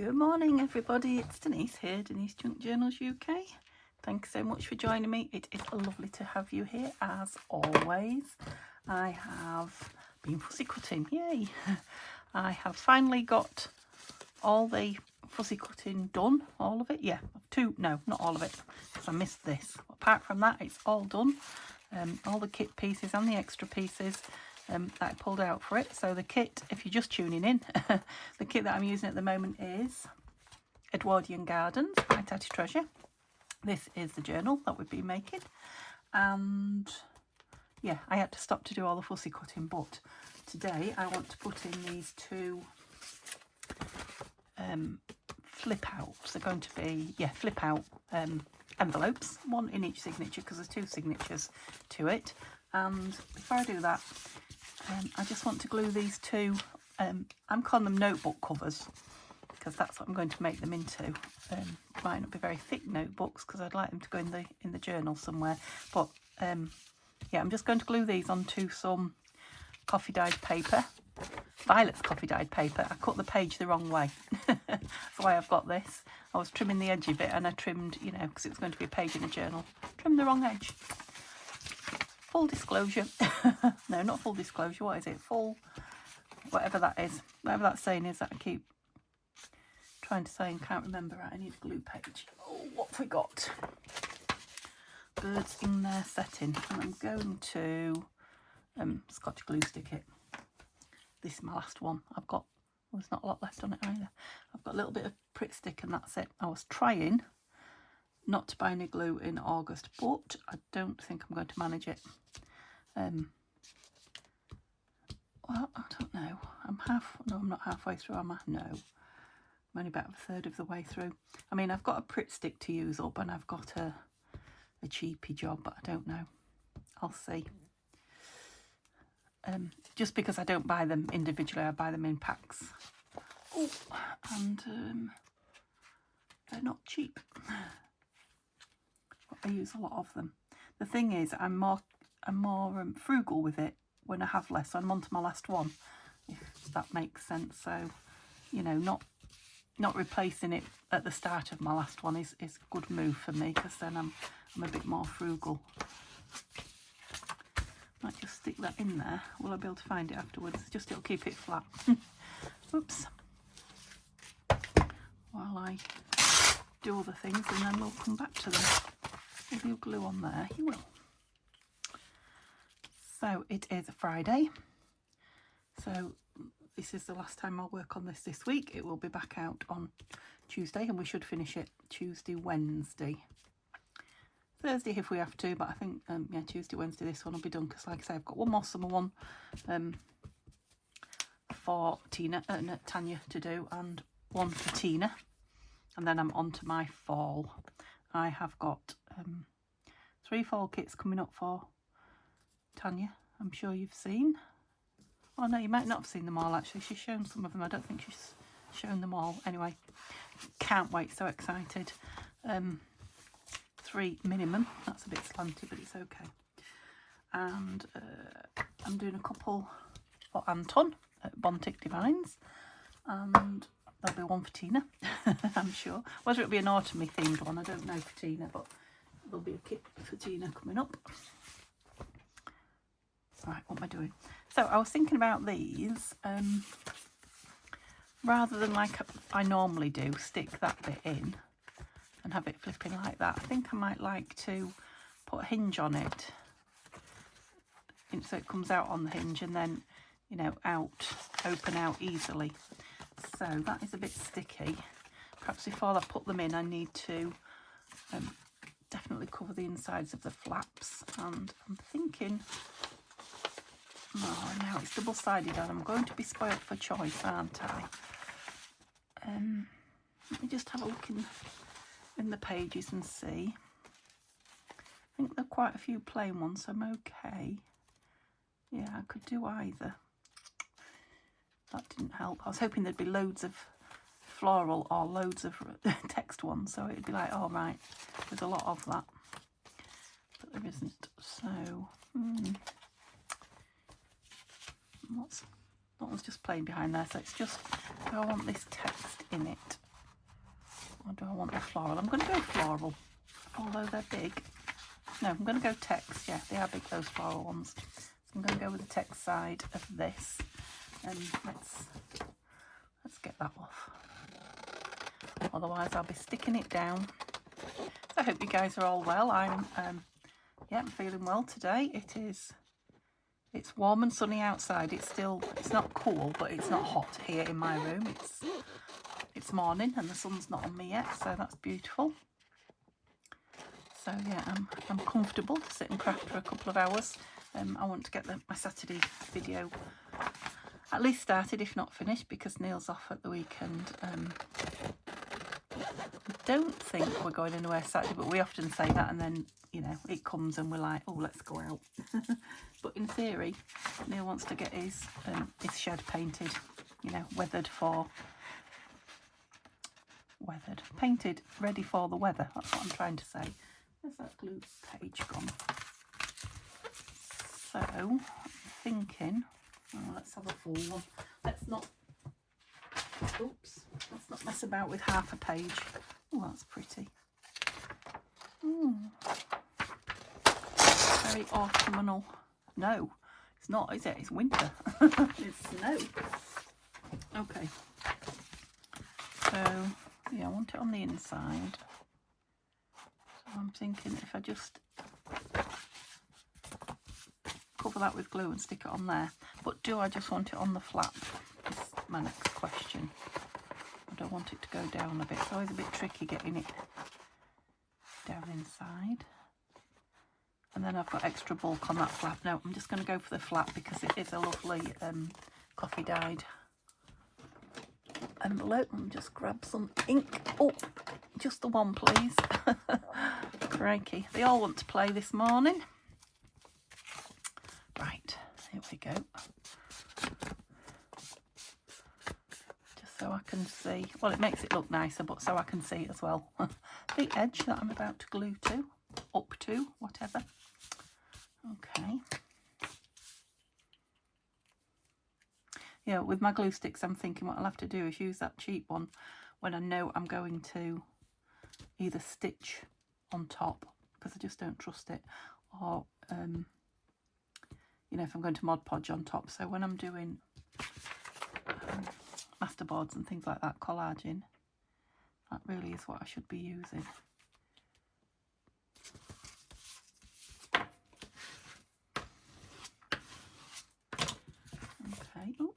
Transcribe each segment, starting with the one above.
Good morning everybody, it's Denise here, Denise Junk Journals UK. Thanks so much for joining me. It is lovely to have you here as always. I have been fussy cutting, yay! I have finally got all the fussy cutting done, all of it, yeah, no, not all of it, because I missed this. Apart from that, it's all done, all the kit pieces and the extra pieces that I pulled out for it. So the kit, if you're just tuning in, the kit that I'm using at the moment is Edwardian Gardens by Tatty Treasure. This is the journal that we've been making, and yeah, I had to stop to do all the fussy cutting, but today I want to put in these two flip outs. They're going to be, yeah, flip out envelopes, one in each signature because there's two signatures to it. And before I do that, I just want to glue these two, I'm calling them notebook covers because that's what I'm going to make them into. Might not be very thick notebooks because I'd like them to go in the journal somewhere, but yeah, I'm just going to glue these onto some coffee dyed paper, Violet's coffee dyed paper. I cut the page the wrong way. That's why I've got this. I was trimming the edge of it and I trimmed, you know, because it was going to be a page in a journal, trimmed the wrong edge. Full disclosure. No, not full disclosure. What is it? Full, whatever that is. Whatever that saying is that I keep trying to say and can't remember. Right, I need a glue page. Oh, what have we got? Birds in their setting. And I'm going to Scotch glue stick it. This is my last one. I've got, well, there's not a lot left on it either. I've got a little bit of Pritt stick and that's it. I was trying not to buy any glue in August, but I don't think I'm going to manage it. Well, I don't know. I'm not halfway through, am I? No. I'm only about a third of the way through. I mean, I've got a Pritt stick to use up and I've got a cheapy job, but I don't know. I'll see. Just because I don't buy them individually, I buy them in packs. Oh, and they're not cheap. I use a lot of them. The thing is, I'm more frugal with it when I have less. So I'm on to my last one, if that makes sense. So, you know, not replacing it at the start of my last one is a good move for me, because then I'm a bit more frugal. Might just stick that in there. Will I be able to find it afterwards? Just it'll keep it flat. Oops. While I do other things, and then we'll come back to them. Will you glue on there? You will. So it is a Friday. So this is the last time I'll work on this week. It will be back out on Tuesday, and we should finish it Tuesday, Wednesday. Thursday if we have to, but I think yeah, Tuesday, Wednesday this one will be done, because like I say, I've got one more summer one for Tanya to do, and one for Tina, and then I'm on to my fall. I have got 3 fall kits coming up for Tanya. I'm sure you've seen. Oh no, you might not have seen them all actually. She's shown some of them. I don't think she's shown them all. Anyway, can't wait, so excited. 3 minimum. That's a bit slanty, but it's okay. And I'm doing a couple for Anton at Bontic Divines, and there'll be one for Tina. I'm sure. Whether it'll be an autumny themed one, I don't know for Tina, but there'll be a kit for Tina coming up. Right, what am I doing? So I was thinking about these, rather than like I normally do, stick that bit in and have it flipping like that. I think I might like to put a hinge on it, so it comes out on the hinge and then, you know, open out easily. So that is a bit sticky. Perhaps before I put them in, I need to definitely cover the insides of the flaps. And I'm thinking, oh, now it's double-sided and I'm going to be spoilt for choice, aren't I? Let me just have a look in the pages and see. I think there are quite a few plain ones, so I'm okay. Yeah, I could do either. That didn't help. I was hoping there'd be loads of floral or loads of text ones, so it'd be like, oh right, there's a lot of that. But there isn't, so... that one's just plain behind there, so it's just, do I want this text in it? Or do I want the floral? I'm going to go floral, although they're big. No, I'm going to go text. Yeah, they are big, those floral ones. So I'm going to go with the text side of this. And let's get that off. Otherwise, I'll be sticking it down. So I hope you guys are all well. I'm feeling well today. It's warm and sunny outside. It's not cool, but it's not hot here in my room. It's morning and the sun's not on me yet, so that's beautiful. So yeah, I'm comfortable to sit and craft for a couple of hours. I want to get my Saturday video at least started, if not finished, because Neil's off at the weekend. I don't think we're going anywhere Saturday, but we often say that, and then, you know, it comes and we're like, oh, let's go out. But in theory, Neil wants to get his shed painted, you know, painted, ready for the weather. That's what I'm trying to say. Where's that glue page gone? So, I'm thinking, let's have a full one. Let's not mess about with half a page. Oh, that's pretty. Very autumnal. No, it's not, is it? It's winter. It's snow. Okay. So, yeah, I want it on the inside. So I'm thinking if I just cover that with glue and stick it on there. But do I just want it on the flap? Is my next question. I don't want it to go down a bit. It's always a bit tricky getting it down inside. And then I've got extra bulk on that flap. No, I'm just going to go for the flap because it is a lovely coffee dyed envelope. And just grab some ink. Oh, just the one, please. Crikey. They all want to play this morning. Right, here we go. Just so I can see. Well, it makes it look nicer, but so I can see as well. The edge that I'm about to glue to, up to, whatever. Okay. Yeah, with my glue sticks, I'm thinking what I'll have to do is use that cheap one when I know I'm going to either stitch on top, because I just don't trust it, or you know, if I'm going to Mod Podge on top. So when I'm doing masterboards and things like that, collaging, that really is what I should be using. Okay, oh,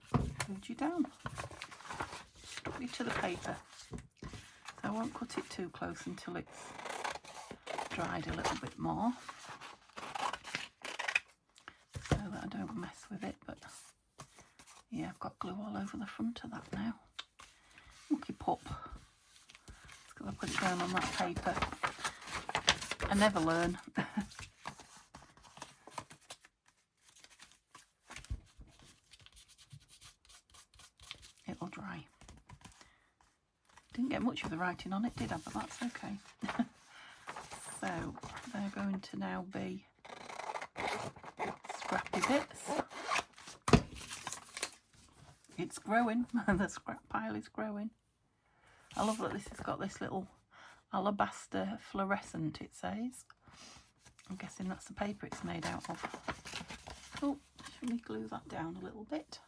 moved you down. Stuck you to the paper. So I won't cut it too close until it's dried a little bit more, so that I don't mess with it. But yeah, I've got glue all over the front of that now. Lucky pup. It's because I put it down on that paper. I never learn. It'll dry. Didn't get much of the writing on it, did I? But that's okay. So they're going to now be scrappy bits. It's growing. The scrap pile is growing. I love that this has got this little alabaster fluorescent, it says. I'm guessing that's the paper it's made out of. Oh, should we glue that down a little bit?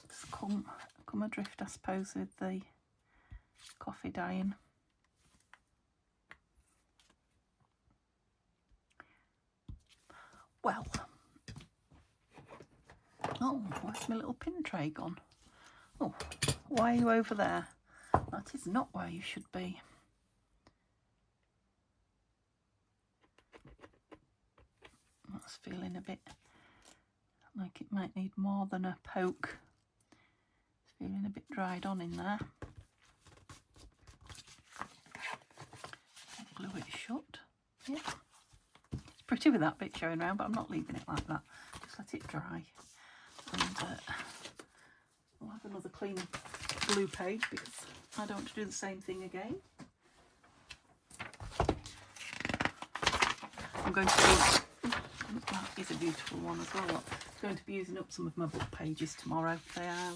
It's come adrift, I suppose, with the coffee dyeing. Well, oh, where's my little pin tray gone? Oh, why are you over there? That is not where you should be. That's feeling a bit like it might need more than a poke. It's feeling a bit dried on in there. Glue it shut. Yeah. Pretty with that bit showing around, but I'm not leaving it like that. Just let it dry, and we'll have another clean glue page because I don't want to do the same thing again. I'm going to be, that is a beautiful one as well. I'm going to be using up some of my book pages tomorrow. They are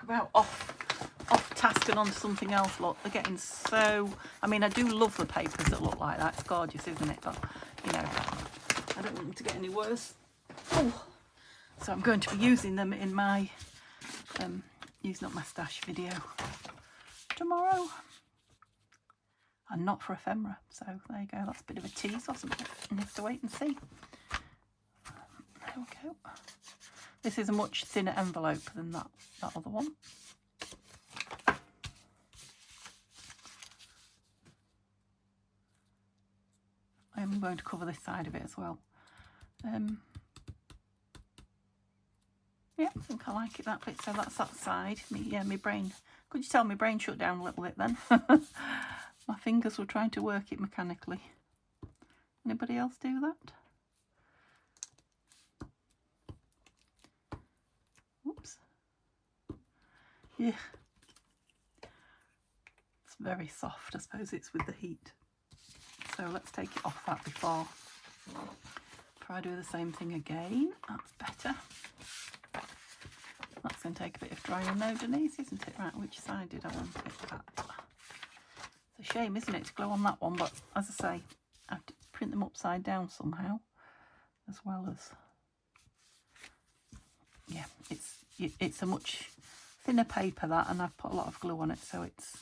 about off task and onto something else. Look, they're getting so, I mean, I do love the papers that look like that. It's gorgeous, isn't it? But, you know, I don't want them to get any worse. Oh, so I'm going to be using them in my using up my stash video tomorrow. And not for ephemera. So there you go. That's a bit of a tease, wasn't it? You have to wait and see. There we go. This is a much thinner envelope than that other one. I'm going to cover this side of it as well. Yeah, I think I like it that bit. So that's that side. My brain. Could you tell my brain shut down a little bit then? My fingers were trying to work it mechanically. Anybody else do that? Oops. Yeah. It's very soft. I suppose it's with the heat. So let's take it off that before I do the same thing again. That's better. That's going to take a bit of drying now, Denise, isn't it? Right, which side did I want it at? It's a shame, isn't it, to glue on that one, but as I say, I have to print them upside down somehow, as well as, yeah, it's a much thinner paper, that, and I've put a lot of glue on it, so it's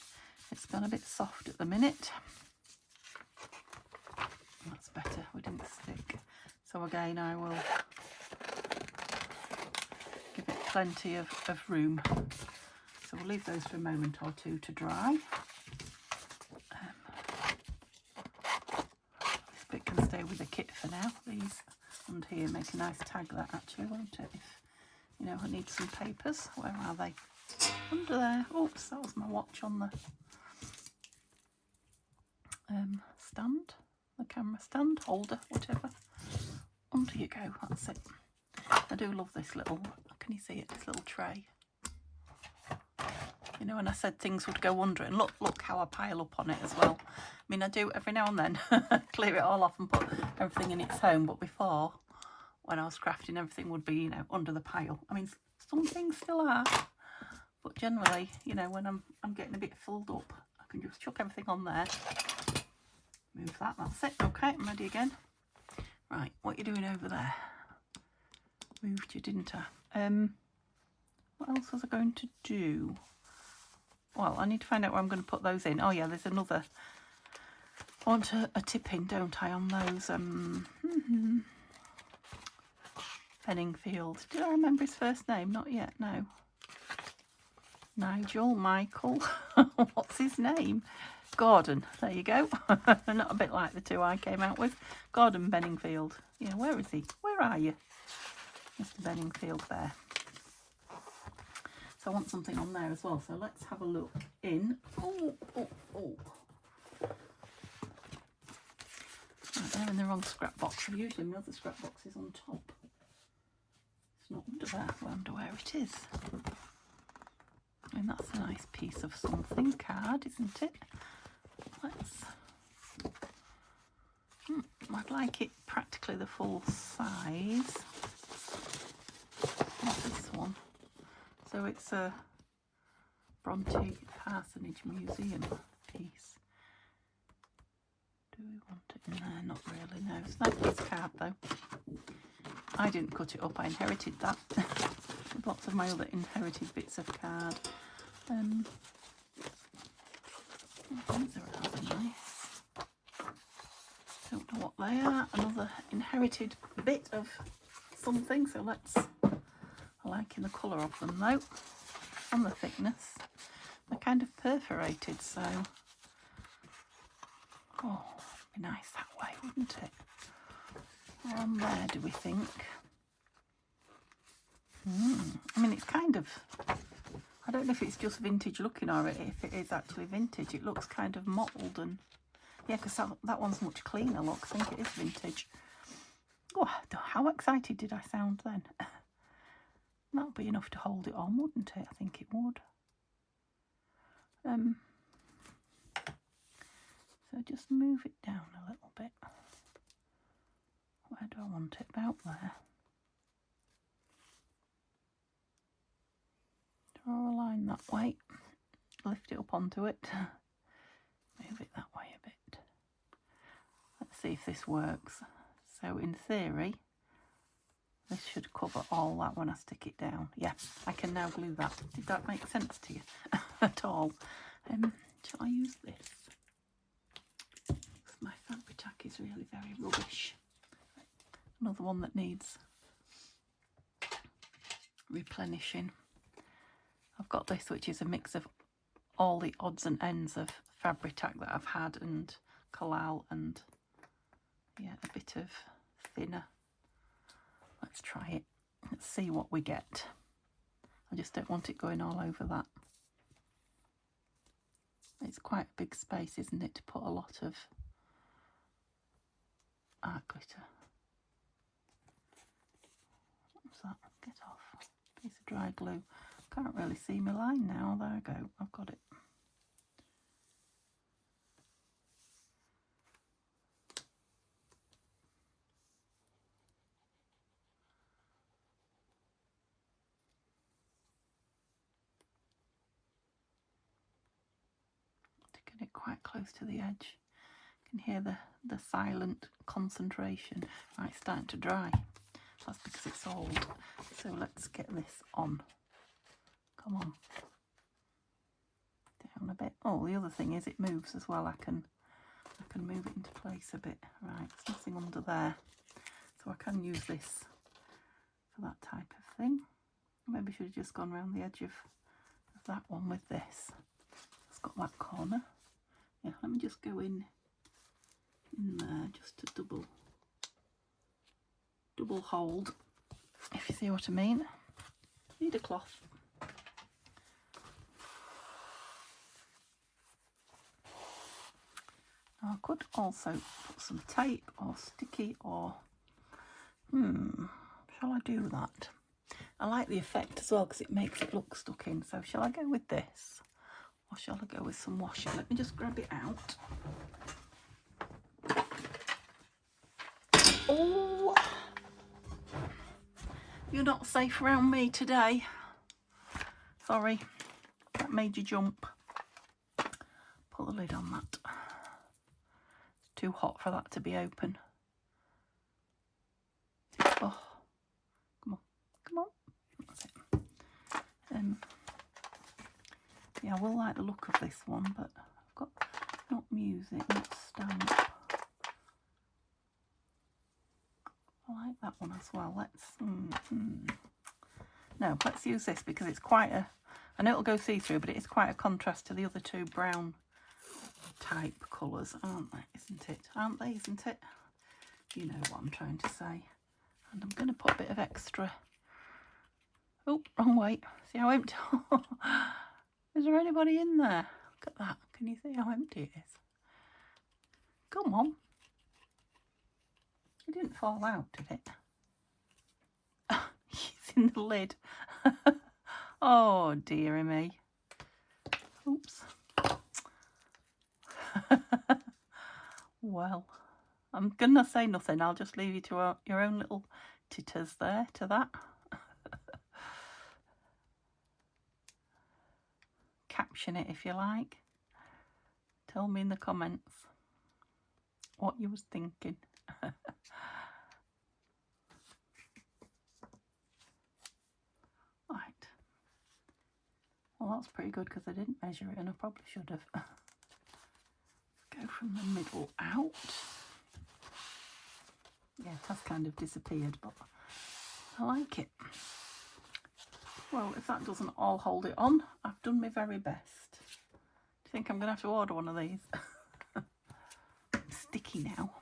gone a bit soft at the minute. That's better, we didn't stick. So again, I will give it plenty of room. So we'll leave those for a moment or two to dry. This bit can stay with the kit for now. These under here make a nice tag, that actually, won't it? If, you know, I need some papers. Where are they? Under there. Oops, that was my watch on the stand. The camera stand, holder, whatever. Under you go, that's it. I do love this little, can you see it, this little tray. You know, when I said things would go under it, and look how I pile up on it as well. I mean, I do every now and then clear it all off and put everything in its home, but before, when I was crafting, everything would be, you know, under the pile. I mean, some things still are, but generally, you know, when I'm getting a bit filled up, I can just chuck everything on there. Move that, that's it. Okay, I'm ready again. Right, what are you doing over there? Moved you, didn't I? What else was I going to do? Well, I need to find out where I'm going to put those in. Oh yeah, there's another. I want a tip in, don't I, on those? Benningfield. Did I remember his first name? Not yet, no. Nigel, Michael. What's his name? Gordon, there you go. Not a bit like the two I came out with. Gordon Benningfield. Yeah, where is he? Where are you? Mr. Benningfield there. So I want something on there as well. So let's have a look in. Oh. Right, they're in the wrong scrap box. Usually my other scrap box is on top. It's not under there. I wonder where it is. I mean, that's a nice piece of something. Card, isn't it? Let's. I'd like it practically the full size. Not this one. So it's a Bronte Parsonage Museum piece. Do we want it in there? Not really, no. It's a nice piece of card though. I didn't cut it up, I inherited that. With lots of my other inherited bits of card. These are rather nice. Don't know what they are. Another inherited bit of something. So let's. I'm liking the colour of them though, and the thickness. They're kind of perforated, so oh, it'd be nice that way, wouldn't it? On there, do we think? I mean, it's kind of. I don't know if it's just vintage looking or if it is actually vintage. It looks kind of mottled and yeah, because that one's much cleaner. Look, I think it is vintage. Oh, how excited did I sound then? That would be enough to hold it on, wouldn't it? I think it would. So just move it down a little bit. Where do I want it? About there. Draw a line that way. Lift it up onto it. Move it that way a bit. Let's see if this works. So in theory, this should cover all that when I stick it down. Yeah, I can now glue that. Did that make sense to you at all? Shall I use this? My fabric tack is really very rubbish. Another one that needs replenishing. I've got this, which is a mix of all the odds and ends of fabric tack that I've had, and collal, and yeah, a bit of thinner. Let's try it. Let's see what we get. I just don't want it going all over that. It's quite a big space, isn't it, to put a lot of art glitter. What's that? Get off. Piece of dry glue. Can't really see my line now. There I go. I've got it. To get it quite close to the edge. You can hear the silent concentration. Right, it's starting to dry. That's because it's old. So let's get this on. Come on. Down a bit. Oh, the other thing is it moves as well. I can move it into place a bit. Right, there's nothing under there. So I can use this for that type of thing. Maybe I should have just gone around the edge of that one with this. It's got that corner. Yeah, let me just go in there just to double hold, if you see what I mean. Need a cloth. Now I could also put some tape or sticky, or shall I do that? I like the effect as well because it makes it look stuck in. So shall I go with this, or shall I go with some washi? Let me just grab it out. Oh, you're not safe around me today. Sorry, that made you jump. Put the lid on that. It's too hot for that to be open. Oh, come on, come on. That's it. Yeah, I will like the look of this one, but I've got not music, not stamp. I like that one as well. Let's no, let's use this because it's quite a, I know it'll go see-through, but it is quite a contrast to the other two brown type colours, aren't they? Isn't it? Aren't they? Isn't it? You know what I'm trying to say. And I'm going to put a bit of extra. Oh, wrong way. See how empty? Is there anybody in there? Look at that. Can you see how empty it is? Come on. It didn't fall out, did it? It's in the lid. Oh, dearie me. Oops. Well, I'm going to say nothing. I'll just leave you to your own little titters there to that. Caption it if you like. Tell me in the comments what you was thinking. Right. Well, that's pretty good because I didn't measure it and I probably should have. Go from the middle out. Yeah, it has kind of disappeared, but I like it. Well, if that doesn't all hold it on, I've done my very best. Do you think I'm going to have to order one of these? It's sticky now.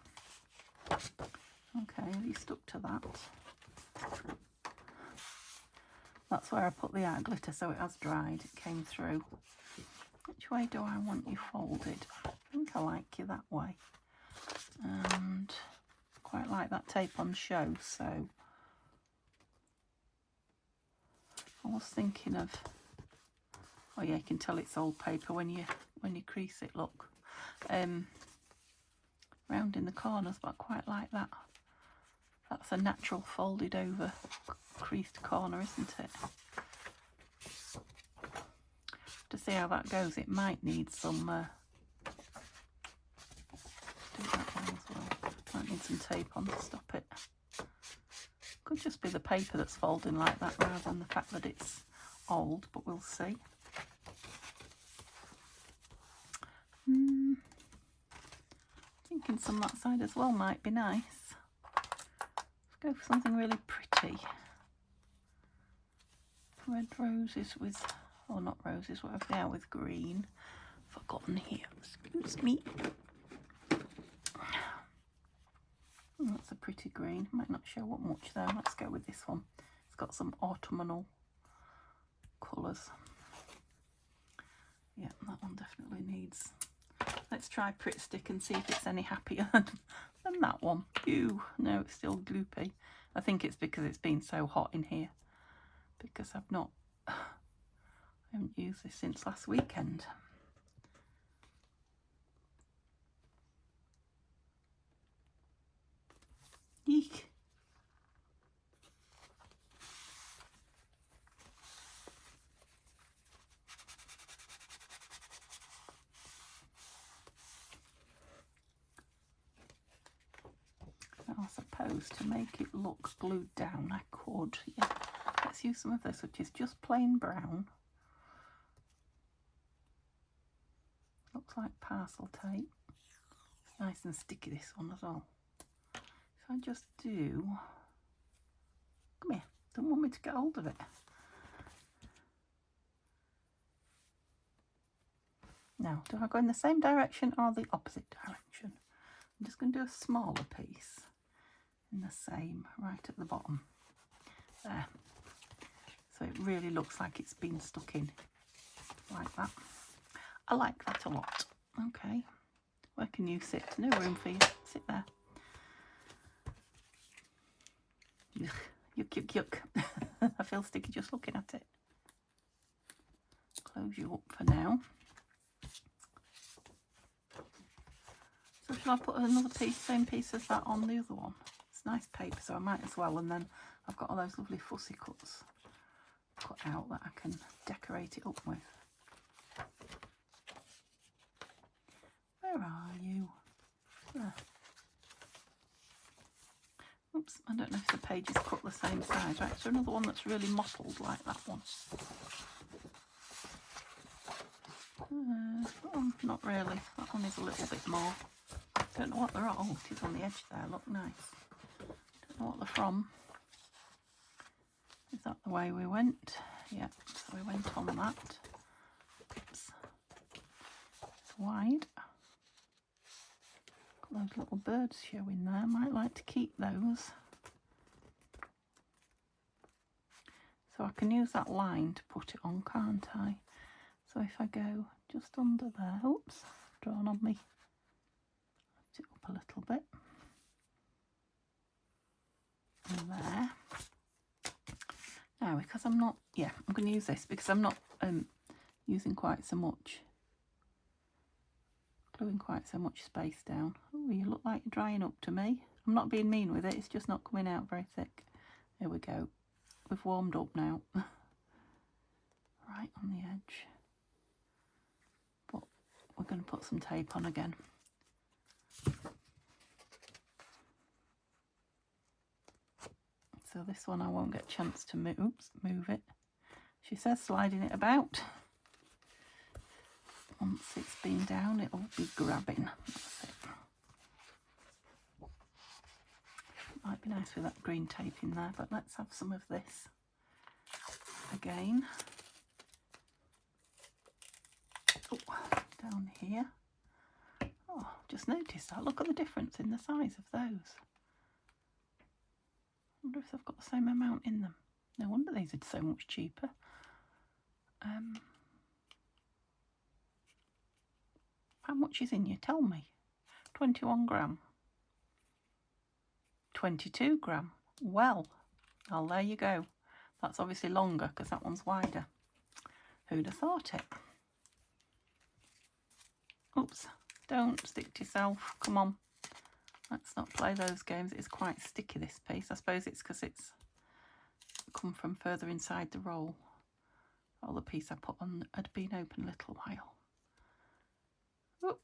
Okay, have you stuck to that? That's where I put the art glitter, so it has dried. It came through. Which way do I want you folded? I think I like you that way. And quite like that tape on show, so I was thinking of, oh yeah, you can tell it's old paper when you crease it, look. Round in the corners, but I quite like that. That's a natural folded over creased corner, isn't it? have to see how that goes. It might need some, do that one as well. Might need some tape on to stop it. Could just be the paper that's folding like that rather than the fact that it's old, but we'll see. Thinking some that side as well might be nice. Let's go for something really pretty. Red roses with, or not roses, whatever they are, with green. Forgotten here, excuse me. That's a pretty green. Might not show up much though. Let's go with this one. It's got some autumnal colours. Yeah, that one definitely needs. Let's try Pritt Stick and see if it's any happier than that one. Ew, no, it's still gloopy. I think it's because it's been so hot in here. Because I haven't used this since last weekend. Eek. I suppose to make it look glued down, I could. Yeah. Let's use some of this, which is just plain brown. Looks like parcel tape. It's nice and sticky, this one as well. If I just do, come here, don't want me to get hold of it. Now, do I go in the same direction or the opposite direction? I'm just going to do a smaller piece in the same, right at the bottom. There. So it really looks like it's been stuck in, like that. I like that a lot. Okay, where can you sit? No room for you. Sit there. Yuck, yuck, yuck, yuck. I feel sticky just looking at it. Close you up for now. So shall I put another piece, same piece as that on the other one? It's nice paper, so I might as well. And then I've got all those lovely fussy cuts cut out that I can decorate it up with. Where are you? There. Oops, I don't know if the page is cut the same size. Right, so another one that's really mottled like that one. That one, not really. That one is a little bit more. Don't know what they're at. Oh, it is on the edge there. Look nice. Don't know what they're from. Is that the way we went? Yeah, so we went on that. Oops. It's wide. Got those little birds showing there. Might like to keep those. So I can use that line to put it on, can't I? So if I go just under there, oops, drawn on me. Lift it up a little bit. And there. Now, because I'm not, yeah, I'm going to use this because I'm not using quite so much, gluing quite so much space down. Oh, you look like you're drying up to me. I'm not being mean with it, it's just not coming out very thick. There we go. We've warmed up now. Right on the edge. But we're going to put some tape on again. So this one I won't get a chance to move it. She says sliding it about. Once it's been down, it'll be grabbing. That's it. Might be nice with that green tape in there, but let's have some of this again. Oh, down here. Oh, just noticed that. Look at the difference in the size of those. I wonder if they've got the same amount in them. No wonder these are so much cheaper. How much is in you? Tell me. 21 gram. 22 gram. Well, there you go. That's obviously longer because that one's wider. Who'd have thought it? Oops, don't stick to yourself. Come on. Let's not play those games. It's quite sticky, this piece. I suppose it's because it's come from further inside the roll. Oh, the piece I put on had been open a little while. Oh.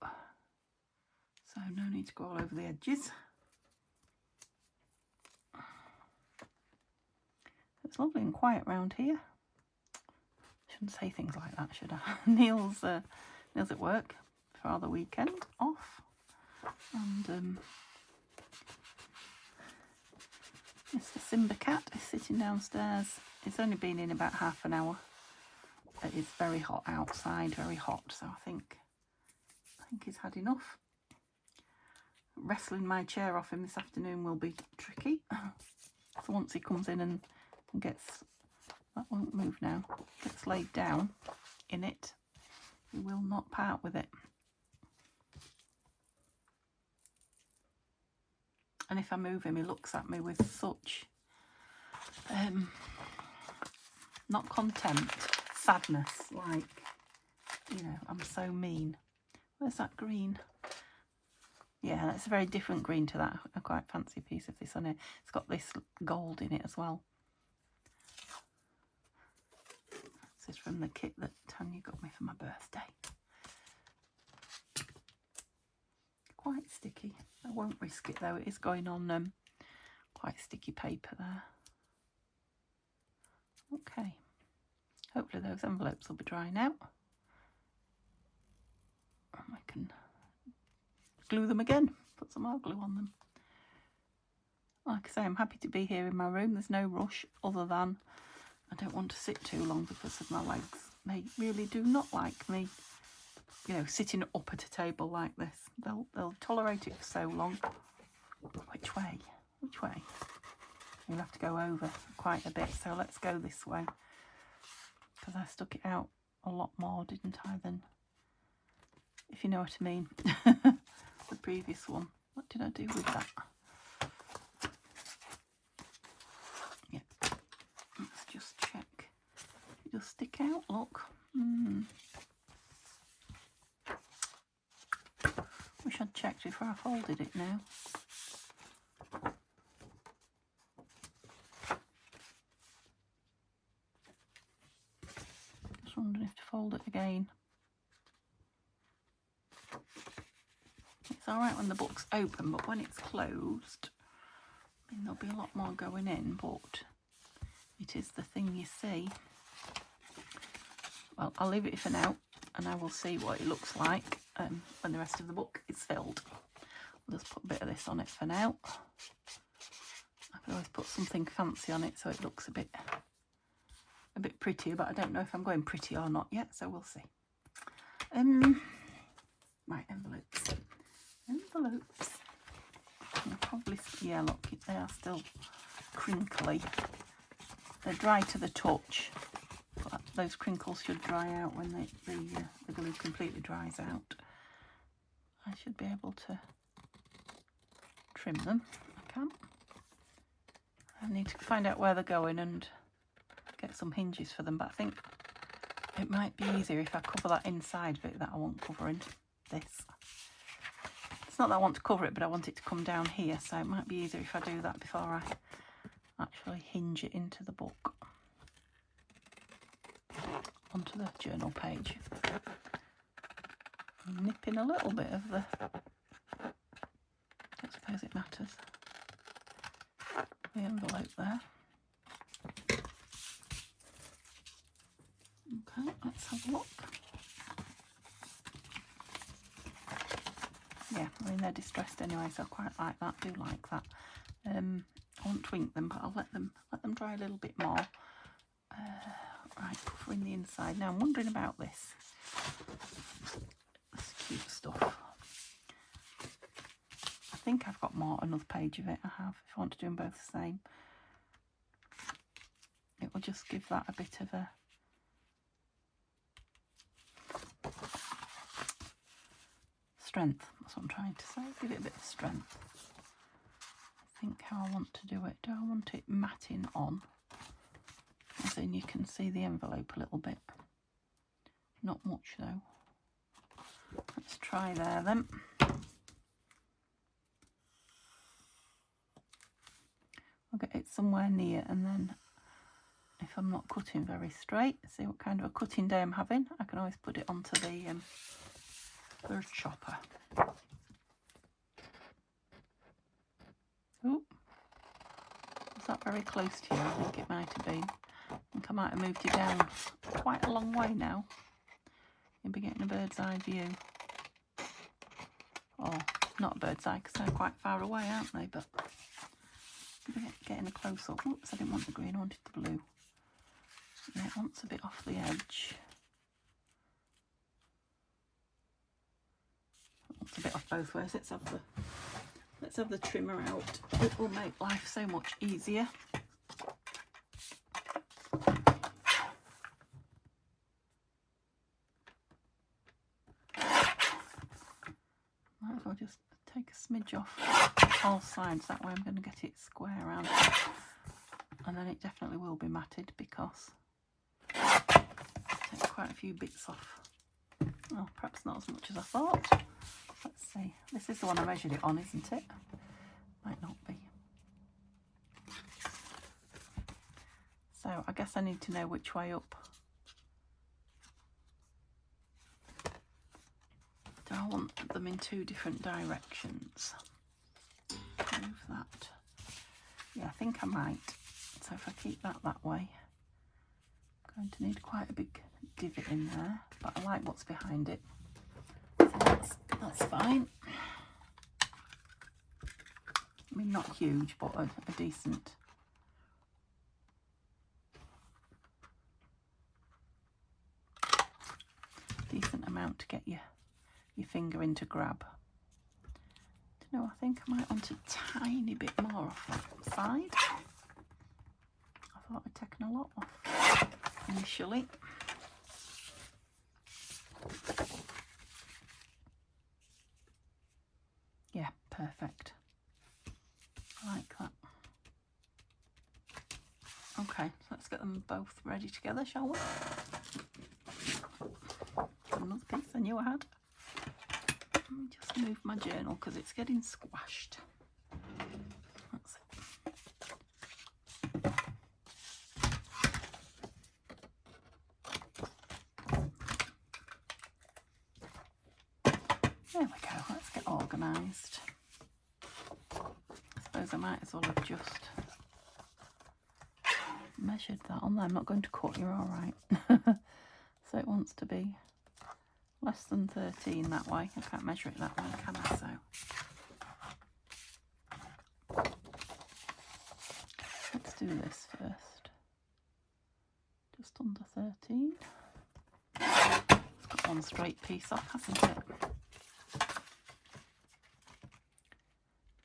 So no need to go all over the edges. It's lovely and quiet round here. Shouldn't say things like that, should I? Neil's at work for the weekend off, and Mr. Simba Cat is sitting downstairs. It's only been in about half an hour. It's very hot outside, very hot. So I think he's had enough. Wrestling my chair off him this afternoon will be tricky. So once he comes in and gets, that won't move now, gets laid down in it, he will not part with it. And if I move him, he looks at me with such not contempt, sadness, like, you know, I'm so mean. Where's that green? Yeah, that's a very different green to that. I quite fancy a piece of this on it. It's got this gold in it as well. This is from the kit that Tanya got me for my birthday. Quite sticky. I won't risk it though. It is going on quite sticky paper there. Okay. Hopefully those envelopes will be dry now. And I can glue them again. Put some more glue on them. Like I say, I'm happy to be here in my room. There's no rush other than I don't want to sit too long because of my legs. They really do not like me, you know, sitting up at a table like this. They'll tolerate it for so long. Which way? Which way? You'll have to go over quite a bit, so let's go this way. Because I stuck it out a lot more, didn't I, than, if you know what I mean, the previous one. What did I do with that? Yeah, let's just check. It does stick out, look. Wish I'd checked before I folded it now. Just wondering if to fold it again. It's alright when the book's open, but when it's closed, I mean, there'll be a lot more going in, but it is the thing you see. Well, I'll leave it for now, and I will see what it looks like when the rest of the book is filled. I'll just put a bit of this on it for now. I could always put something fancy on it so it looks a bit prettier, but I don't know if I'm going pretty or not yet, so we'll see. Right, envelopes. Envelopes. I'll probably, yeah, look, they are still crinkly. They're dry to the touch. But those crinkles should dry out when the glue completely dries out. I should be able to trim them. I can. I need to find out where they're going and get some hinges for them, but I think it might be easier if I cover that inside bit that I want covering this. It's not that I want to cover it, but I want it to come down here, so it might be easier if I do that before I actually hinge it into the book. Onto the journal page. I'm nipping a little bit of the, I don't suppose it matters, the envelope there. Okay, let's have a look. Yeah, I mean, they're distressed anyway, so I quite like that, do like that. I won't twink them, but I'll let them dry a little bit more. Right, covering the inside. Now I'm wondering about this cute stuff. I think I've got another page of it. I have, if I want to do them both the same. It will just give that a bit of a strength. That's what I'm trying to say. Give it a bit of strength. I think how I want to do it. Do I want it matting on? As in you can see the envelope a little bit. Not much though. Let's try there then. I'll get it somewhere near, and then if I I'm not cutting very straight. See what kind of a cutting day I'm having. I can always put it onto the bird chopper. Oh, was that very close to you? I think it might have been. I think I might have moved you down quite a long way now. You'll be getting a bird's eye view. Or not a bird's eye, because they're quite far away, aren't they? But getting a close up. Oops, I didn't want the green, I wanted the blue. Yeah, it wants a bit off the edge. It wants a bit off both ways. Let's have the trimmer out. It will make life so much easier. Might as well just take a smidge off all sides, that way I'm going to get it square around, and then it definitely will be matted because take quite a few bits off. Oh, perhaps not as much as I thought. Let's see, this is the one I measured it on, isn't it? Might not be. So I guess I need to know which way up. Do I want them in two different directions? Move that. Yeah, I think I might. So if I keep that way, I'm going to need quite a big divot in there, but I like what's behind it. So that's fine. I mean, not huge, but a decent. Decent amount to get your finger in to grab. No, I think I might want a tiny bit more off that side. I thought I'd taken a lot off initially. Yeah, perfect. I like that. Okay, so let's get them both ready together, shall we? Another piece I knew I had. Let me just move my journal because it's getting squashed. That's it. There we go, let's get organised. I suppose I might as well have just measured that on there. I'm not going to cut, you're alright. So it wants to be less than 13 that way. I can't measure it that way, can I? So let's do this first. Just under 13. It's got one straight piece off, hasn't it?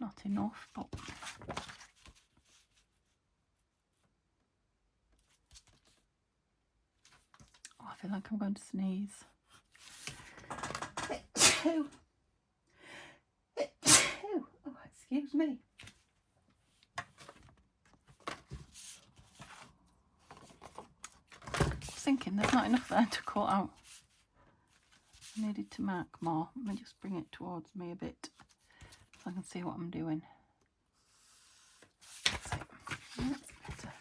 Not enough, but oh, I feel like I'm going to sneeze. Oh, excuse me. I was thinking there's not enough there to cut out. I needed to mark more. Let me just bring it towards me a bit so I can see what I'm doing. That's it. That's better.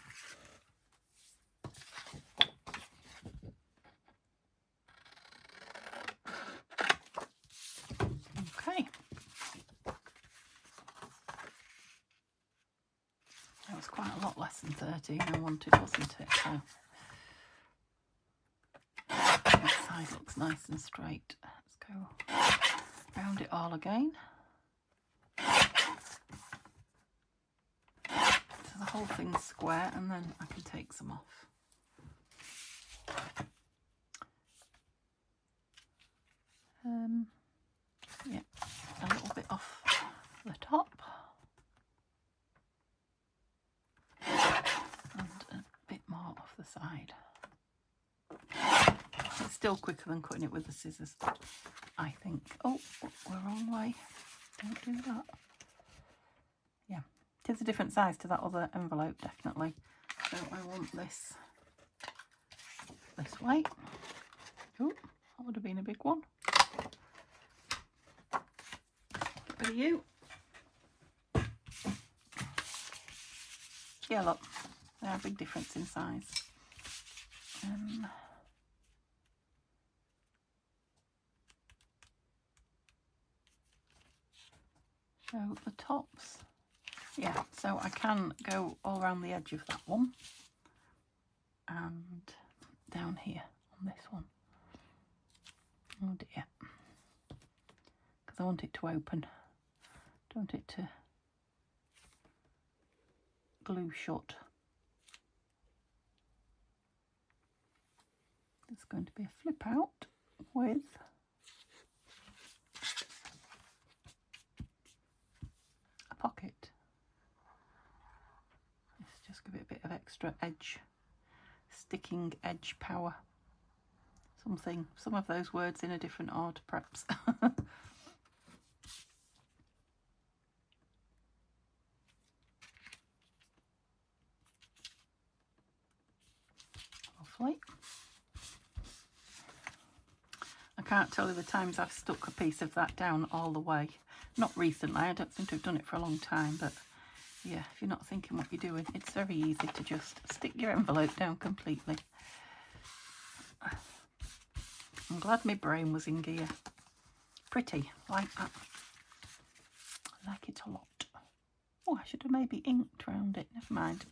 Okay. That was quite a lot less than 13 I wanted, wasn't it? So that side looks nice and straight. Let's go round it all again. So the whole thing's square, and then I can take some off. Yeah, a little bit off the top and a bit more off the side. It's still quicker than cutting it with the scissors, I think. Oh, we're wrong way. Don't do that. Yeah, it is a different size to that other envelope, definitely. So I want this way. Oh, that would have been a big one. Get rid of you. Yeah, look, they are a big difference in size. So the tops, yeah, so I can go all around the edge of that one and down here on this one. Oh dear, because I want it to open, don't want it to glue shut. There's going to be a flip out with a pocket. Let's just give it a bit of extra edge, sticking edge power. Some of those words in a different order perhaps. Lovely. I can't tell you the times I've stuck a piece of that down all the way. Not recently, I don't seem to have done it for a long time, but yeah, if you're not thinking what you're doing, it's very easy to just stick your envelope down completely. I'm glad my brain was in gear. Pretty, like that. I like it a lot. Oh, I should have maybe inked around it. Never mind.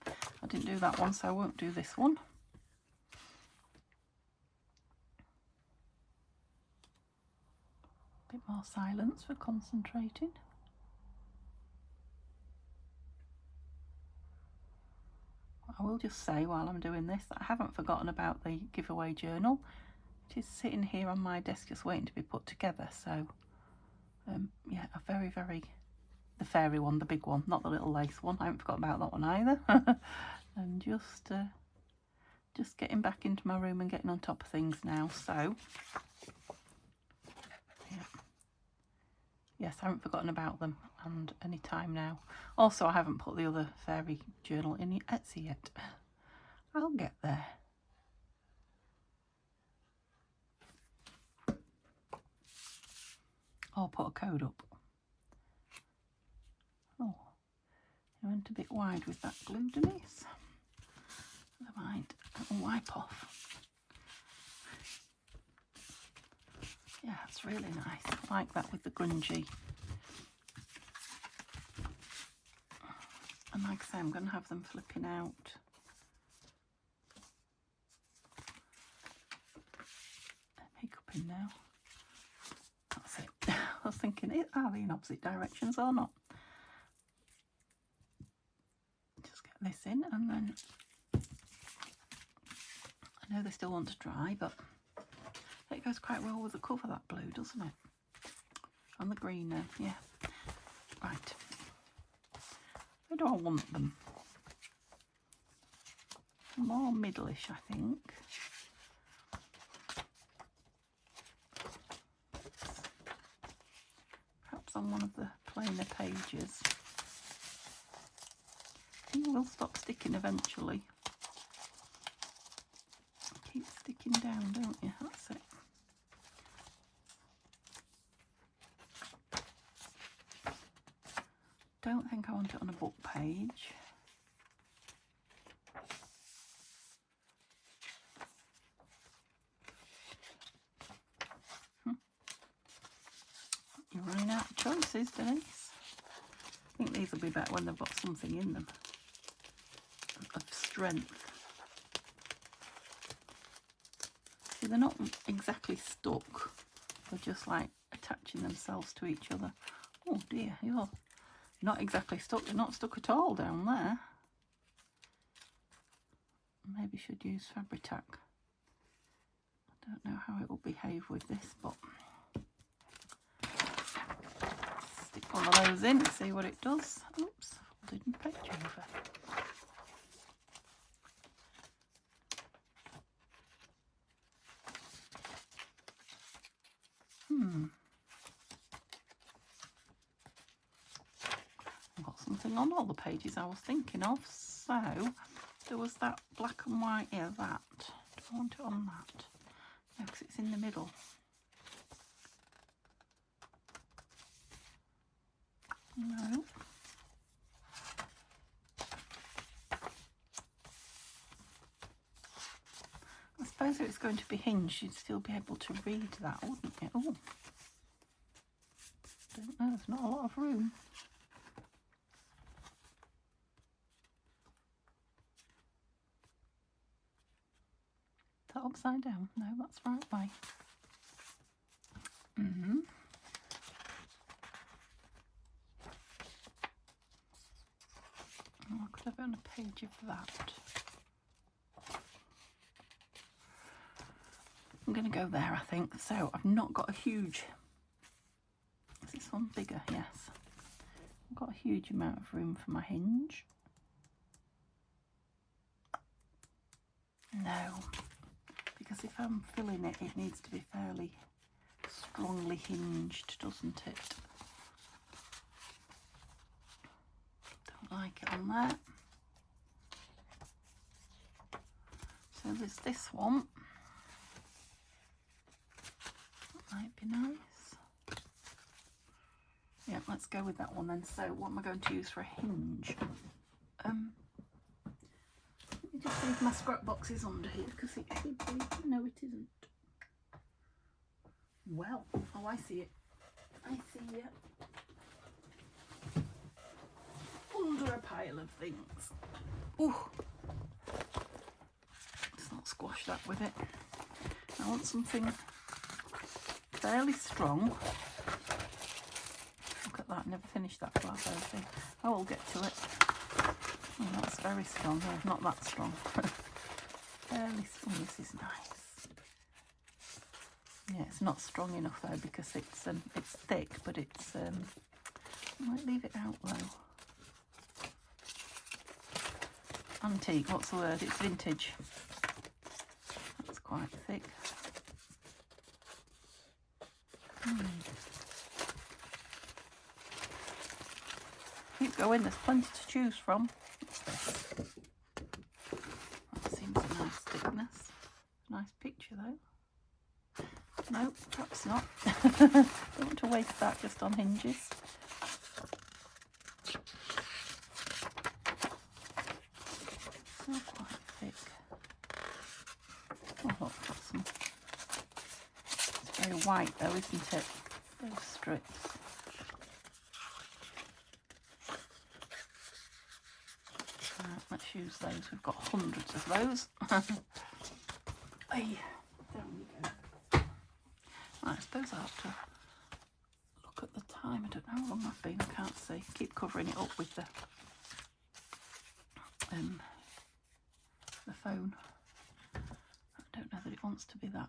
I didn't do that one, so I won't do this one. Bit more silence for concentrating. I will just say while I'm doing this that I haven't forgotten about the giveaway journal. It is sitting here on my desk just waiting to be put together. So yeah, a very, the fairy one, the big one, not the little lace one. I haven't forgotten about that one either. And just getting back into my room and getting on top of things now. So yeah. Yes, I haven't forgotten about them and any time now. Also, I haven't put the other fairy journal in Etsy yet. I'll get there. I'll put a code up. Oh, I went a bit wide with that glue, Denise. Never mind, I'll wipe off. Yeah, it's really nice. I like that with the grungy. And like I say, I'm going to have them flipping out. Makeup in now. That's it. I was thinking, are they in opposite directions or not? Just get this in and then I know they still want to dry, but it goes quite well with the cover, that blue, doesn't it? And the green now, yeah. Right. Where do I want them? More middle-ish, I think. Perhaps on one of the plainer pages. It will stop sticking eventually. Keep sticking down, don't you? That's it. Don't think I want it on a book page. You're running out of choices, Denise. I think these will be better when they've got something in them of strength. See, they're not exactly stuck. They're just like attaching themselves to each other. Oh dear, you're not exactly stuck. They're not stuck at all down there. Maybe should use Fabri-Tac. I don't know how it will behave with this, but stick one of those in, see what it does. Oops, folded my page over. I've got something on all the pages I was thinking of. So there was that black and white here, that. Do I want it on that? No, because it's in the middle. No. Let's suppose if it's going to be hinged, you'd still be able to read that, wouldn't you? Oh, don't know, there's not a lot of room. Is that upside down? No, that's right way. Oh, I could have it on a page of that. I'm going to go there, I think. So I've not got a huge... Is this one bigger? Yes. I've got a huge amount of room for my hinge. No, because if I'm filling it, it needs to be fairly strongly hinged, doesn't it? Don't like it on there. So there's this one. That might be nice. Yeah, let's go with that one then. So what am I going to use for a hinge? Let me just see if my scrap box is under here, because it should be. No, it isn't. Well, oh, I see it. I see it. Under a pile of things. Ooh. Let's not squash that with it. I want something fairly strong. Look at that, I never finished that glass thing. I will get to it. Oh, that's very strong. No, not that strong. Fairly strong. This is nice. Yeah, it's not strong enough though, because it's thick, but it's I might leave it out though. Antique, what's the word? It's vintage. That's quite thick. Keep going, there's plenty to choose from. What's this? That seems a nice thickness. Nice picture though. No, perhaps not. Don't want to waste that just on hinges. Not quite thick. Oh look, got some. It's very white though, isn't it? Those strips. Let's use those. We've got hundreds of those. Hey, down we go. Right, I suppose I have to look at the time. I don't know how long I've been. I can't see. Keep covering it up with the phone. I don't know that it wants to be that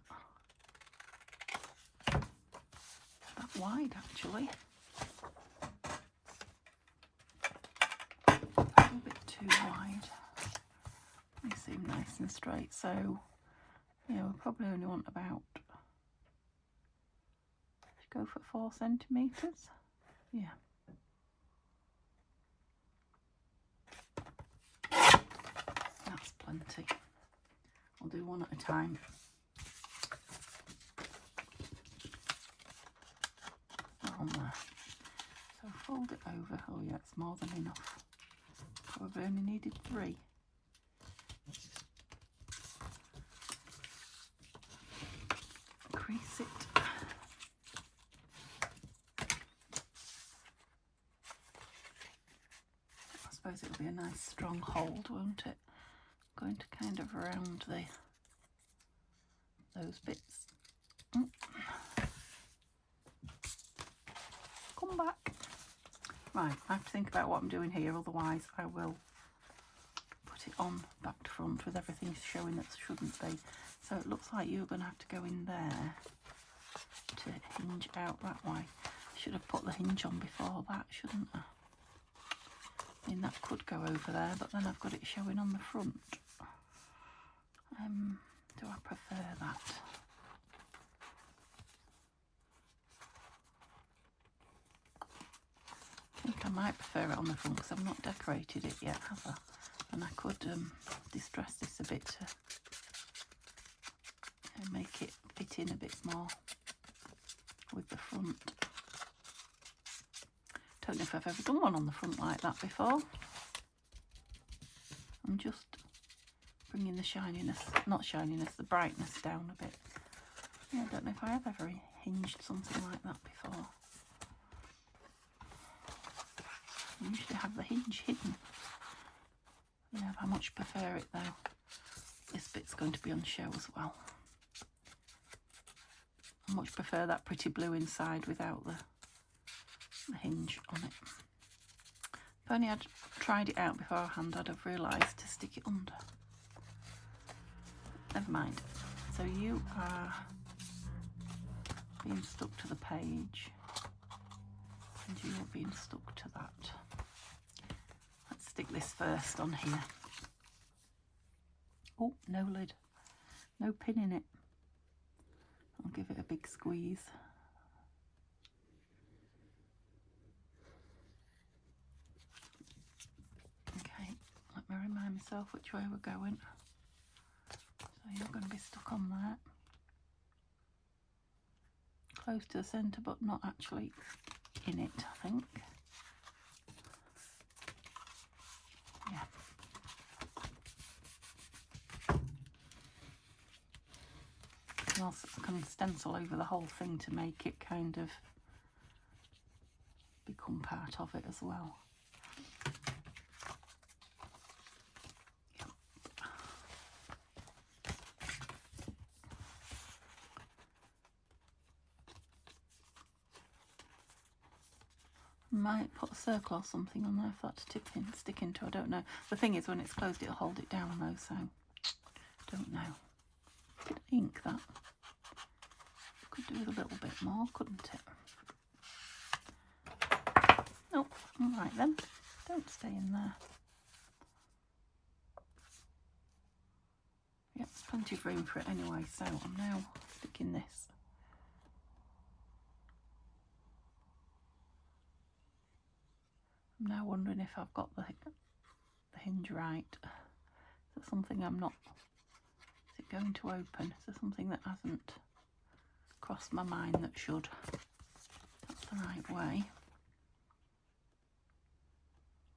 wide actually. A bit too wide. They seem nice and straight, so yeah, we'll probably only want about, go for 4 centimetres. Yeah. That's plenty. I'll do one at a time. On there. So fold it over. Oh yeah, it's more than enough. Probably only needed 3. Crease it. I suppose it'll be a nice strong hold, won't it? I'm going to kind of round those bits. Come back. Right, I have to think about what I'm doing here, otherwise I will put it on back to front with everything showing that shouldn't be. So it looks like you're going to have to go in there to hinge out that way. I should have put the hinge on before that, shouldn't I? I mean, that could go over there, but then I've got it showing on the front. Do I prefer that? I think I might prefer it on the front because I've not decorated it yet, have I? And I could distress this a bit to make it fit in a bit more with the front. Don't know if I've ever done one on the front like that before. I'm just bringing the shininess, not shininess, the brightness down a bit. Yeah, I don't know if I have ever hinged something like that before. I usually have the hinge hidden. Yeah, I much prefer it though. This bit's going to be on show as well. I much prefer that pretty blue inside without the hinge on it. If only I'd tried it out beforehand, I'd have realised to stick it under. Never mind. So you are being stuck to the page, and you are being stuck to that. Let's stick this first on here. Oh, no lid, no pin in it. I'll give it a big squeeze. Okay, let me remind myself which way we're going. So you're going to be stuck on that. Close to the centre, but not actually in it, I think. Yeah. I can stencil over the whole thing to make it kind of become part of it as well. Yep. Might put a circle or something on there if that's sticking to, I don't know. The thing is, when it's closed, it'll hold it down though, so don't know. Bit of ink that. Could do with a little bit more, couldn't it? Nope. All right then. Don't stay in there. Yep, plenty of room for it anyway, so I'm now sticking this. I'm now wondering if I've got the hinge right. Is there something I'm not... Is it going to open? Is there something that hasn't crossed my mind that should? That's the right way.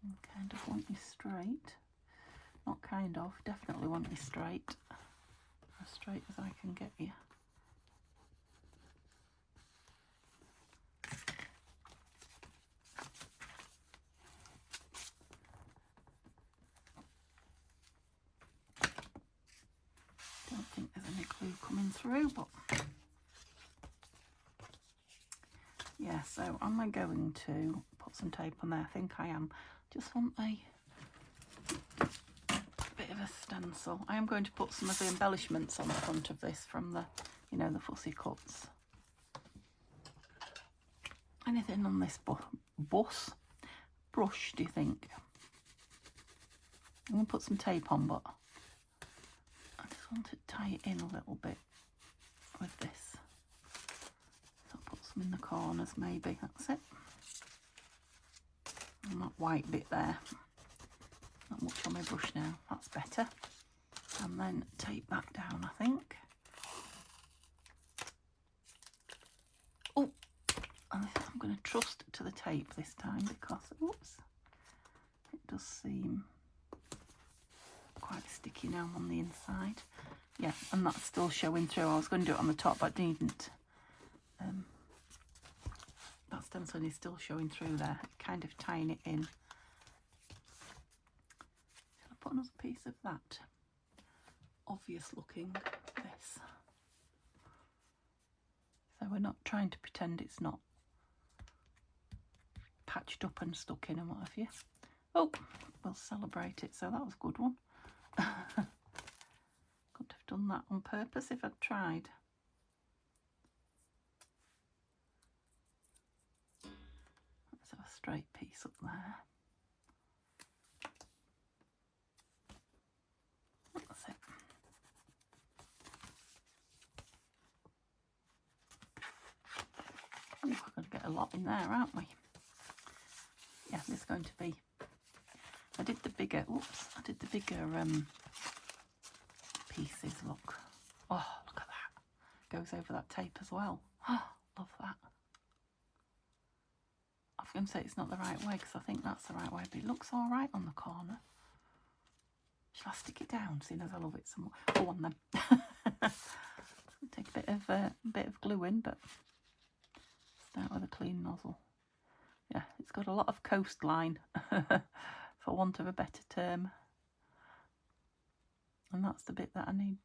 I kind of want you straight. Not kind of, definitely want you straight. As straight as I can get you. Don't think there's any glue coming through, but yeah, so am I going to put some tape on there? I think I am. Just want a bit of a stencil. I am going to put some of the embellishments on the front of this from the, you know, the fussy cuts. Anything on this brush, do you think? I'm going to put some tape on, but I just want to tie it in a little bit with this. So I'll put some in the corners maybe, that's it. And that white bit there. Not much on my brush now, that's better. And then tape that down, I think. Oh, and I'm going to trust to the tape this time because, oops, it does seem quite sticky now on the inside. Yeah, and that's still showing through. I was going to do it on the top, but I needn't. That stenciling is still showing through there, kind of tying it in. Shall I put another piece of that obvious looking this? So we're not trying to pretend it's not patched up and stuck in and what have you. Oh, we'll celebrate it. So that was a good one. Couldn't have done that on purpose if I'd tried. Let's have a straight piece up there. That's it. Oh, we're going to get a lot in there, aren't we? Yeah, there's going to be. I did the bigger pieces, look. Oh, look at that. Goes over that tape as well. Oh, love that. I was going to say it's not the right way because I think that's the right way, but it looks all right on the corner. Shall I stick it down, seeing as I love it so much? Go on then. Take a bit of glue in, but start with a clean nozzle. Yeah, it's got a lot of coastline, for want of a better term. And that's the bit that I need.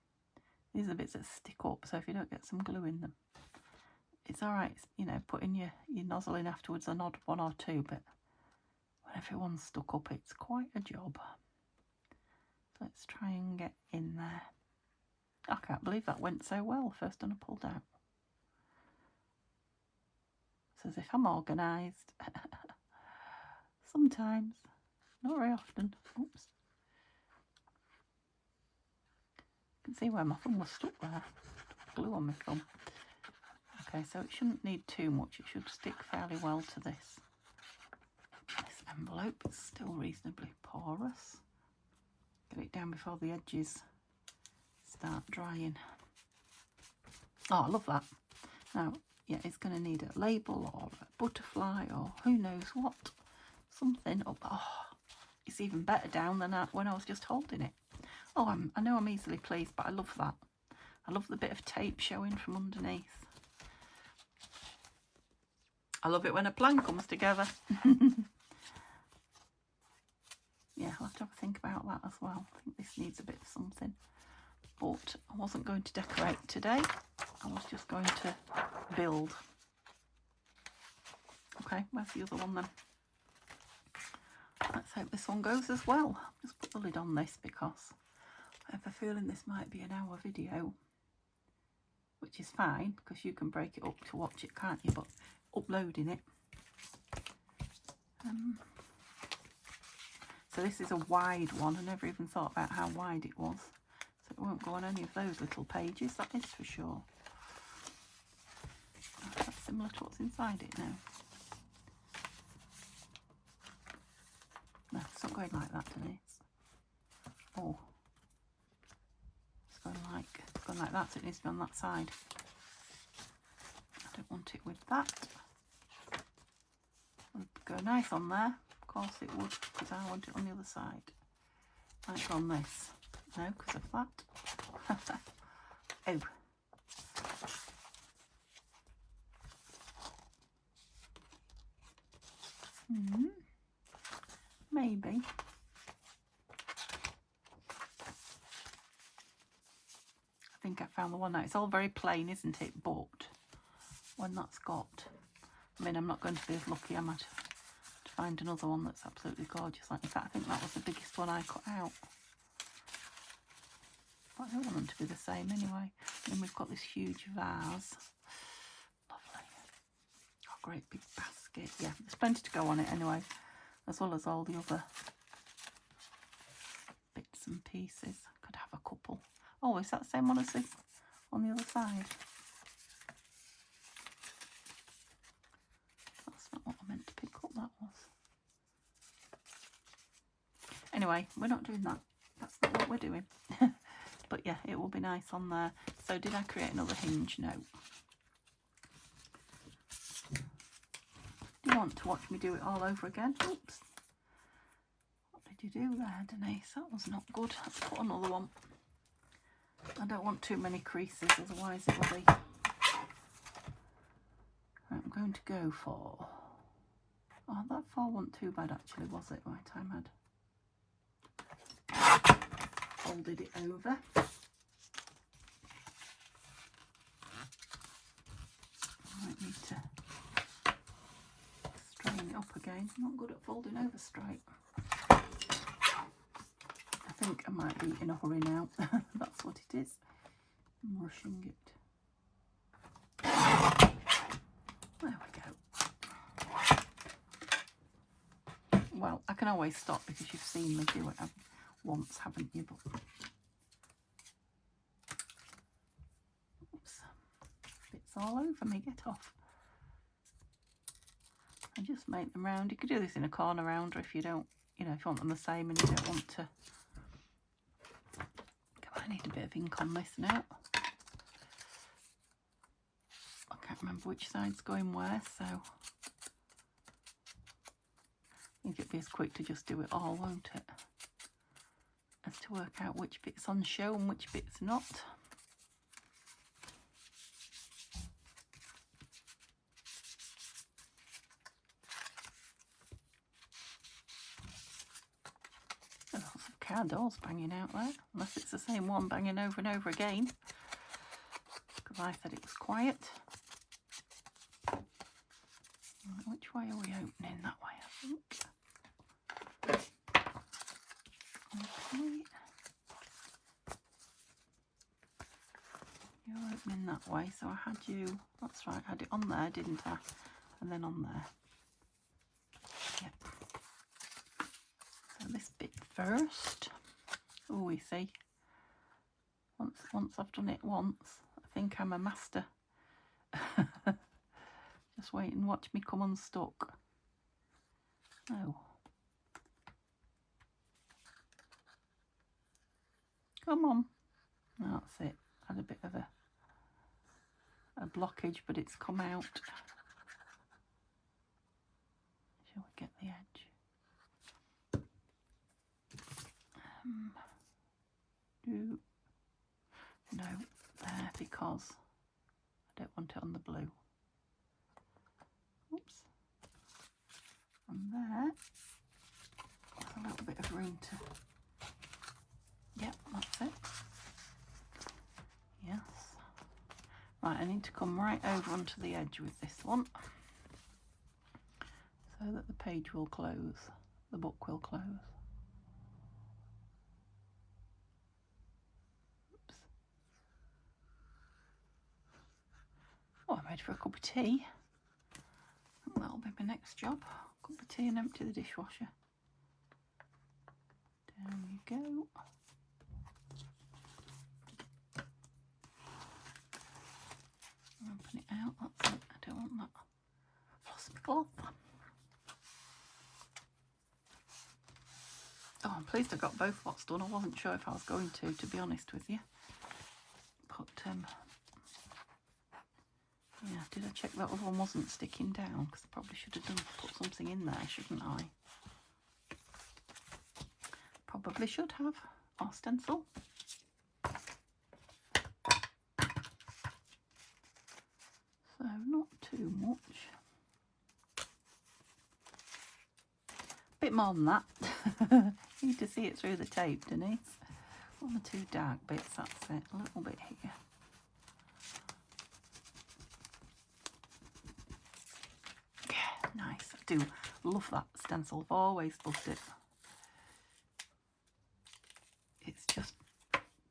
These are the bits that stick up, so if you don't get some glue in them, it's alright, you know, putting your nozzle in afterwards, an odd one or two, but when everyone's stuck up, it's quite a job. So let's try and get in there. I can't believe that went so well, first one I pulled out. It's as if I'm organised. Sometimes, not very often. Oops. You can see where my thumb was stuck there. Glue on my thumb. Okay, so it shouldn't need too much. It should stick fairly well to this. This envelope is still reasonably porous. Get it down before the edges start drying. Oh, I love that. Now, yeah, it's going to need a label or a butterfly or who knows what. Something up. Oh, it's even better down than when I was just holding it. Oh, I know I'm easily pleased, but I love that. I love the bit of tape showing from underneath. I love it when a plan comes together. Yeah, I'll have to have a think about that as well. I think this needs a bit of something. But I wasn't going to decorate today. I was just going to build. Okay, where's the other one then? Let's hope this one goes as well. Just put the lid on this because I have a feeling this might be an hour video, which is fine because you can break it up to watch it, can't you? But uploading it. So this is a wide one. I never even thought about how wide it was. So it won't go on any of those little pages, that is for sure. Oh, that's similar to what's inside it now. No, it's not going like that, Denise. Oh. It's going like that, so it needs to be on that side. I don't want it with that. It would go nice on there. Of course it would, because I want it on the other side. Like on this. No, because of that. Oh. Maybe. I think I found the one now. It's all very plain, isn't it? But when that's got... I mean, I'm not going to be as lucky, am I, to find another one that's absolutely gorgeous. Like, in fact, I think that was the biggest one I cut out. But I don't want them to be the same anyway. And then we've got this huge vase. Lovely. Oh, great big basket. Yeah, there's plenty to go on it anyway, as well as all the other bits and pieces. Could have a couple. Oh, is that the same one as this on the other side? That's not what I meant to pick up, that was. Anyway, we're not doing that. That's not what we're doing. But yeah, it will be nice on there. So did I create another hinge? No. Do you want to watch me do it all over again? Oops. What did you do there, Denise? That was not good. Let's put another one. I don't want too many creases, otherwise it will be... Right, I'm going to go for... Oh, that far wasn't too bad actually, was it? Right, I had folded it over. I might need to straighten it up again. I'm not good at folding over straight. I think I might be in a hurry now. That's what it is. I'm rushing it. There we go. Well, I can always stop because you've seen me do it once, haven't you? But oops, bits all over me. Get off. I just make them round. You could do this in a corner rounder if you don't, you know, if you want them the same and you don't want to. I need a bit of ink on this now. I can't remember which side's going where, so I think it'd be as quick to just do it all, won't it? As to work out which bit's on show and which bit's not. There's lots of car doors banging out there, unless it's the same one banging over and over again, because I said it was quiet. Right, which way are we opening? That way, I think. Okay. You're opening that way, so I had you, that's right, I had it on there, didn't I? And then on there. Yep. So this bit first. Oh, we see. Once I've done it once, I think I'm a master. Just wait and watch me come unstuck. Oh. Come on. That's it. Had a bit of a blockage, but it's come out. Shall we get the edge? No, there, because I don't want it on the blue. Oops. And there, there's a little bit of room to, yep, that's it. Yes. Right, I need to come right over onto the edge with this one, so that the page will close, the book will close. Oops. Oh, I'm ready for a cup of tea. That'll be my next job. Cup of tea and empty the dishwasher. Down you go. Open it out, that's it. I don't want that. Floss my cloth. Oh, I'm pleased I got both lots done. I wasn't sure if I was going to be honest with you. But, yeah, did I check that other one wasn't sticking down? Because I probably should have put something in there, shouldn't I? Probably should have. Or stencil. So, not too much. Bit more than that. You need to see it through the tape, didn't he? One or two dark bits, that's it. A little bit here. Yeah, nice. I do love that stencil. I've always loved it. It's just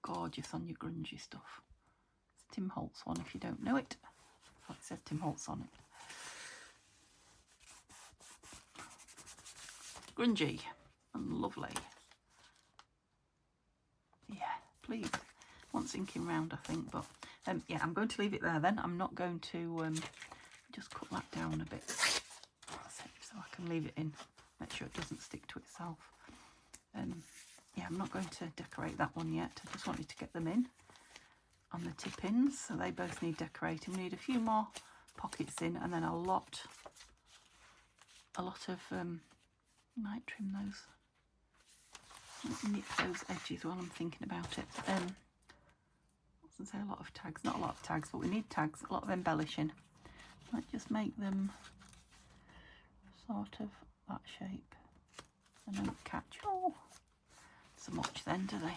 gorgeous on your grungy stuff. It's Tim Holtz one if you don't know it. It says Tim Holtz on it. Grungy and lovely. Yeah, pleased. Wants inking round, I think, but yeah, I'm going to leave it there then. I'm not going to just cut that down a bit. That's it, so I can leave it in. Make sure it doesn't stick to itself. Yeah, I'm not going to decorate that one yet. I just wanted to get them in on the tip-ins, so they both need decorating. We need a few more pockets in, and then a lot of might trim those, nip those edges while I'm thinking about it. I wasn't say a lot of tags, not a lot of tags, but we need tags, a lot of embellishing. Might just make them sort of that shape. They don't catch so much then, do they?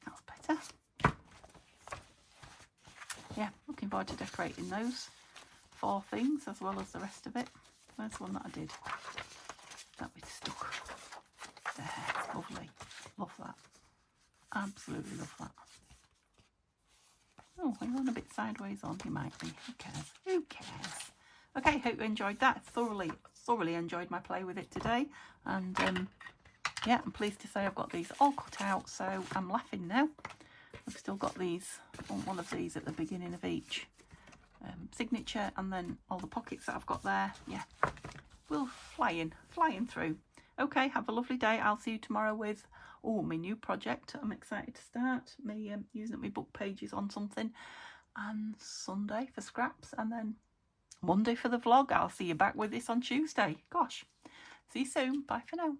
That's better. Yeah, looking forward to decorating those 4 things as well as the rest of it. Where's the one that I did? That bit stuck. There, it's lovely. Love that. Absolutely love that. Oh, are you on a bit sideways on? You might be. Who cares? Who cares? Okay, hope you enjoyed that. Thoroughly enjoyed my play with it today. And yeah, I'm pleased to say I've got these all cut out, so I'm laughing now. I've still got these, one of these at the beginning of each signature, and then all the pockets that I've got there. Yeah, we'll flying through. Okay, have a lovely day. I'll see you tomorrow with my new project. I'm excited to start me using up my book pages on something, and Sunday for scraps, and then Monday for the vlog. I'll see you back with this on Tuesday. Gosh, See you soon. Bye for now.